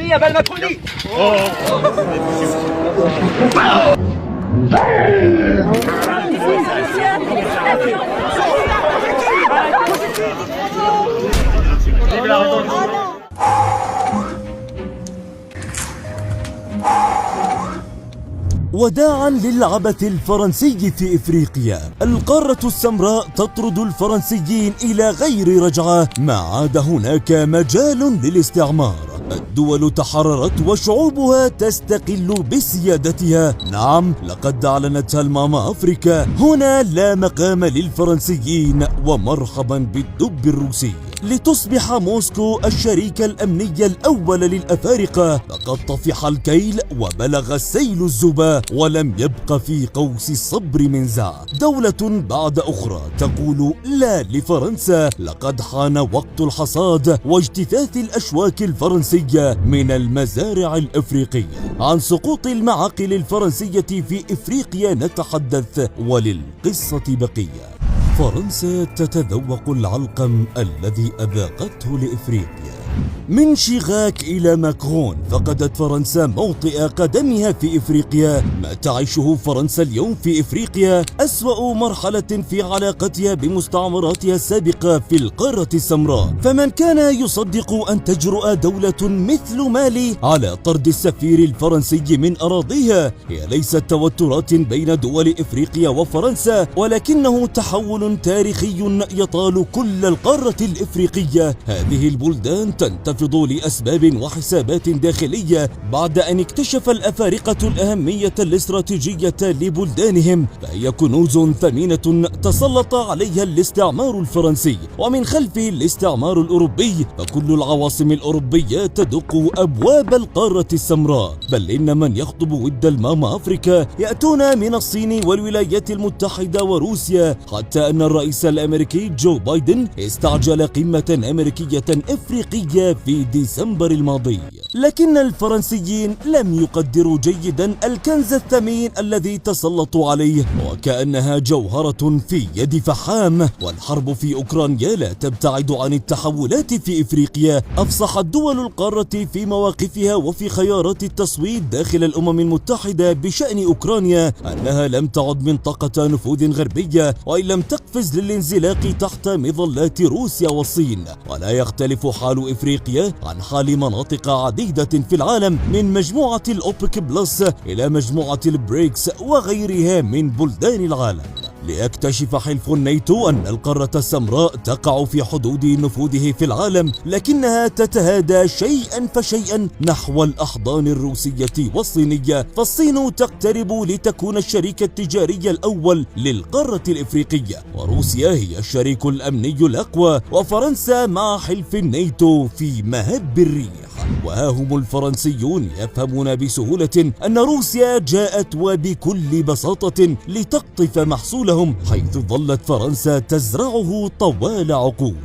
تخليني قبل ما تقولي. وداعا للعبث الفرنسي في إفريقيا، القارة السمراء تطرد الفرنسيين إلى غير رجعة، ما عاد هناك مجال للاستعمار. الدول تحررت وشعوبها تستقل بسيادتها. نعم، لقد أعلنتها الماما أفريكا. هنا لا مقام للفرنسيين، ومرحبا بالدب الروسي. لتصبح موسكو الشريك الأمني الأول للأفارقة، لقد طفح الكيل وبلغ السيل الزبا، ولم يبق في قوس الصبر منزع. دولة بعد أخرى تقول لا لفرنسا. لقد حان وقت الحصاد واجتثاث الأشواك الفرنسية من المزارع الإفريقية. عن سقوط المعاقل الفرنسية في إفريقيا نتحدث، وللقصة بقية. فرنسا تتذوق العلقم الذي أذاقته لإفريقيا. من شيغاك إلى ماكرون، فقدت فرنسا موطئ قدمها في إفريقيا. ما تعيشه فرنسا اليوم في إفريقيا أسوأ مرحلة في علاقتها بمستعمراتها السابقة في القارة السمراء. فمن كان يصدق أن تجرؤ دولة مثل مالي على طرد السفير الفرنسي من أراضيها، هي ليست توترات بين دول إفريقيا وفرنسا، ولكنه تحول تاريخي يطال كل القارة الإفريقية. هذه البلدان تنتفض لأسباب وحسابات داخلية بعد أن اكتشف الأفارقة الأهمية الاستراتيجية لبلدانهم، فهي كنوز ثمينة تسلط عليها الاستعمار الفرنسي، ومن خلفه الاستعمار الأوروبي. فكل العواصم الأوروبية تدق أبواب القارة السمراء. بل إن من يخطب ود الماما أفريكا يأتون من الصين والولايات المتحدة وروسيا، حتى أن الرئيس الأمريكي جو بايدن استعجل قمة أمريكية إفريقية في ديسمبر الماضي. لكن الفرنسيين لم يقدروا جيدا الكنز الثمين الذي تسلطوا عليه، وكأنها جوهرة في يد فحام. والحرب في أوكرانيا لا تبتعد عن التحولات في إفريقيا. أفصحت دول القارة في مواقفها وفي خيارات التصويت داخل الأمم المتحدة بشأن أوكرانيا أنها لم تعد منطقة نفوذ غربية، وإن لم تقفز للانزلاق تحت مظلات روسيا والصين. ولا يختلف حال إفريقيا عن حال مناطق عديدة في العالم، من مجموعة الأوبك بلس إلى مجموعة البريكس وغيرها من بلدان العالم. ليكتشف حلف الناتو أن القارة السمراء تقع في حدود نفوذه في العالم، لكنها تتهادى شيئا فشيئا نحو الأحضان الروسية والصينية. فالصين تقترب لتكون الشريك التجاري الأول للقارة الإفريقية، وروسيا هي الشريك الأمني الأقوى، وفرنسا مع حلف الناتو في مهب الريح. وها هم الفرنسيون يفهمون بسهولة أن روسيا جاءت وبكل بساطة لتقطف محصولهم، حيث ظلت فرنسا تزرعه طوال عقود.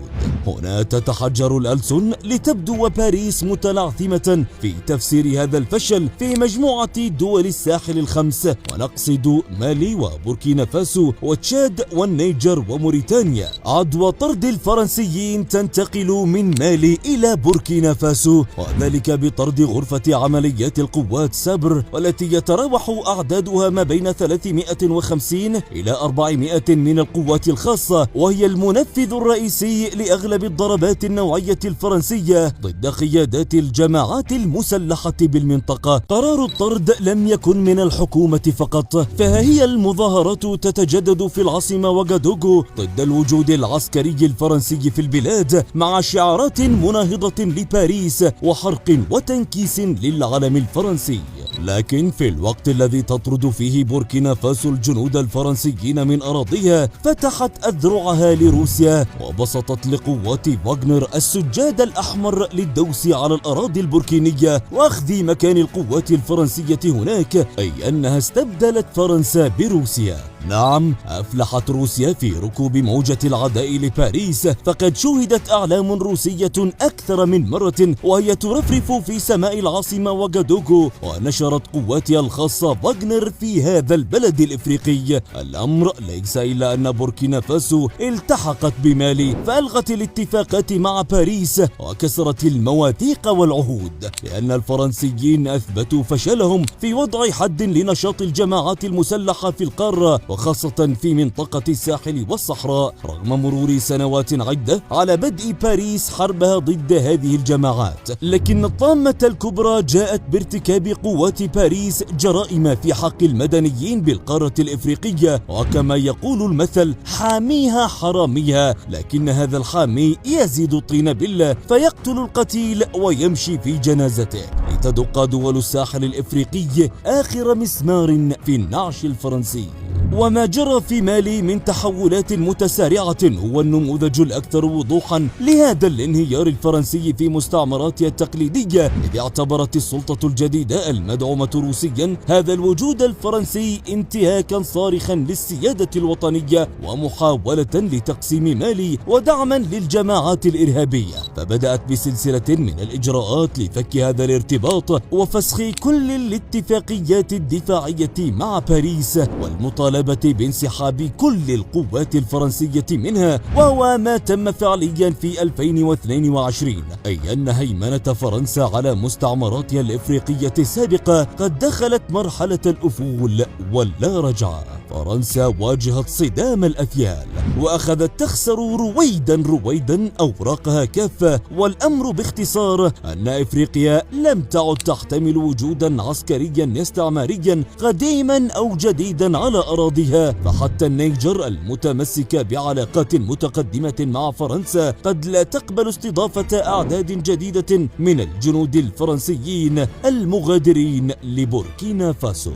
هنا تتحجر الألسن لتبدو باريس متلعثمة في تفسير هذا الفشل في مجموعة دول الساحل الخمس، ونقصد مالي وبوركينا فاسو وتشاد والنيجر وموريتانيا. عدوى طرد الفرنسيين تنتقل من مالي إلى بوركينا فاسو، وذلك بطرد غرفة عمليات القوات سابر، والتي يتراوح أعدادها ما بين 350 إلى 400 من القوات الخاصة، وهي المنفذ الرئيسي لأغلب الضربات النوعية الفرنسية ضد قيادات الجماعات المسلحة بالمنطقة. قرار الطرد لم يكن من الحكومة فقط، فها هي المظاهرات تتجدد في العاصمة وغادوغو ضد الوجود العسكري الفرنسي في البلاد، مع شعارات مناهضة لباريس وحرق وتنكيس للعلم الفرنسي. لكن في الوقت الذي تطرد فيه بوركينا فاسو الجنود الفرنسيين من أراضيها، فتحت أذرعها لروسيا وبسطت لقوات فاغنر السجاد الأحمر للدوس على الأراضي البوركينية وأخذ مكان القوات الفرنسية هناك، أي أنها استبدلت فرنسا بروسيا. نعم، أفلحت روسيا في ركوب موجة العداء لباريس، فقد شوهدت أعلام روسية أكثر من مرة وهي ترفرف في سماء العاصمة وغادوغو، ونشرت قواتها الخاصة فاغنر في هذا البلد الإفريقي. الأمر ليس إلا أن بوركينا فاسو التحقت بمالي فألغت الاتفاقات مع باريس وكسرت المواثيق والعهود، لأن الفرنسيين أثبتوا فشلهم في وضع حد لنشاط الجماعات المسلحة في القارة، وخاصة في منطقة الساحل والصحراء، رغم مرور سنوات عدة على بدء باريس حربها ضد هذه الجماعات. لكن الطامة الكبرى جاءت بارتكاب قوات باريس جرائم في حق المدنيين بالقارة الإفريقية، وكما يقول المثل حاميها حراميها، لكن هذا الحامي يزيد الطين بلة فيقتل القتيل ويمشي في جنازته، لتدق دول الساحل الإفريقي آخر مسمار في النعش الفرنسي. وما جرى في مالي من تحولات متسارعة هو النموذج الأكثر وضوحا لهذا الانهيار الفرنسي في مستعمراتها التقليدية، إذ اعتبرت السلطة الجديدة المدعومة روسيا هذا الوجود الفرنسي انتهاكا صارخا للسيادة الوطنية ومحاولة لتقسيم مالي ودعما للجماعات الإرهابية، فبدأت بسلسلة من الإجراءات لفك هذا الارتباط وفسخ كل الاتفاقيات الدفاعية مع باريس والمطالبة بانسحاب كل القوات الفرنسية منها، وهو ما تم فعليا في 2022، أي أن هيمنة فرنسا على مستعمراتها الإفريقية السابقة قد دخلت مرحلة الأفول واللا رجعة. فرنسا واجهت صدام الأثيال وأخذت تخسر رويدا أوراقها كافة، والأمر باختصار أن إفريقيا لم تعد تحتمل وجودا عسكريا استعماريا قديما أو جديدا على أراضيها، فحتى النيجر المتمسكة بعلاقات متقدمة مع فرنسا قد لا تقبل استضافة أعداد جديدة من الجنود الفرنسيين المغادرين لبوركينا فاسو.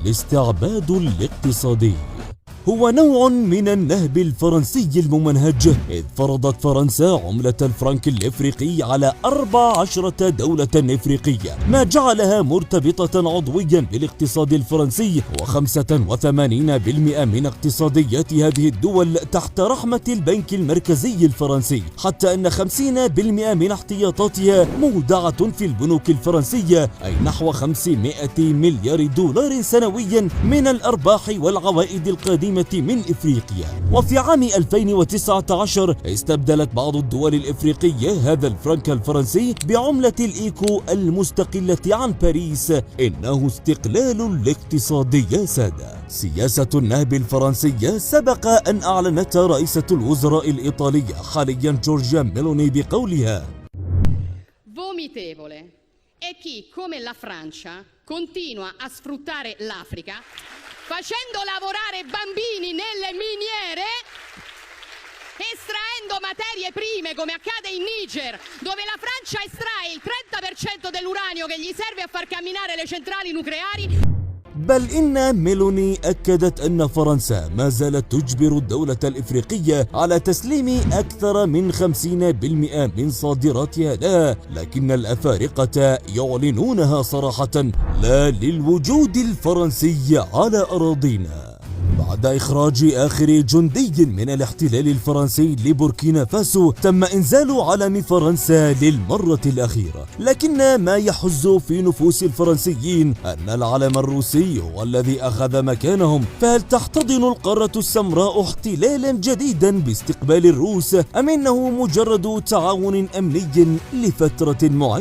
الاستعباد الاقتصادي هو نوع من النهب الفرنسي الممنهج، إذ فرضت فرنسا عملة الفرنك الإفريقي على 14 دولة إفريقية، ما جعلها مرتبطة عضويا بالاقتصاد الفرنسي، و85% من اقتصاديات هذه الدول تحت رحمة البنك المركزي الفرنسي، حتى أن 50% من احتياطاتها مودعة في البنوك الفرنسية، أي نحو 500 مليار دولار سنويا من الأرباح والعوائد القادمة من إفريقيا. وفي عام 2019 استبدلت بعض الدول الإفريقية هذا الفرنك الفرنسي بعملة الإيكو المستقلة عن باريس. إنه استقلال الاقتصاد يا سادة. سياسة النهب الفرنسية سبق أن أعلنتها رئيسة الوزراء الإيطالية حاليا جورجيا ميلوني بقولها: vomitevole è chi come la Francia continua a sfruttare l'Africa facendo lavorare bambini nelle miniere, estraendo materie prime come accade in Niger, dove la Francia estrae il 30% dell'uranio che gli serve a far camminare le centrali nucleari. بل إن ميلوني أكدت أن فرنسا ما زالت تجبر الدولة الإفريقية على تسليم أكثر من 50% من صادراتها لها، لكن الأفارقة يعلنونها صراحة لا للوجود الفرنسي على أراضينا. بعد إخراج آخر جندي من الاحتلال الفرنسي لبوركينا فاسو تم إنزال علم فرنسا للمرة الأخيرة، لكن ما يحز في نفوس الفرنسيين أن العلم الروسي هو الذي أخذ مكانهم. فهل تحتضن القارة السمراء احتلالا جديدا باستقبال الروس، أم إنه مجرد تعاون أمني لفترة معينة؟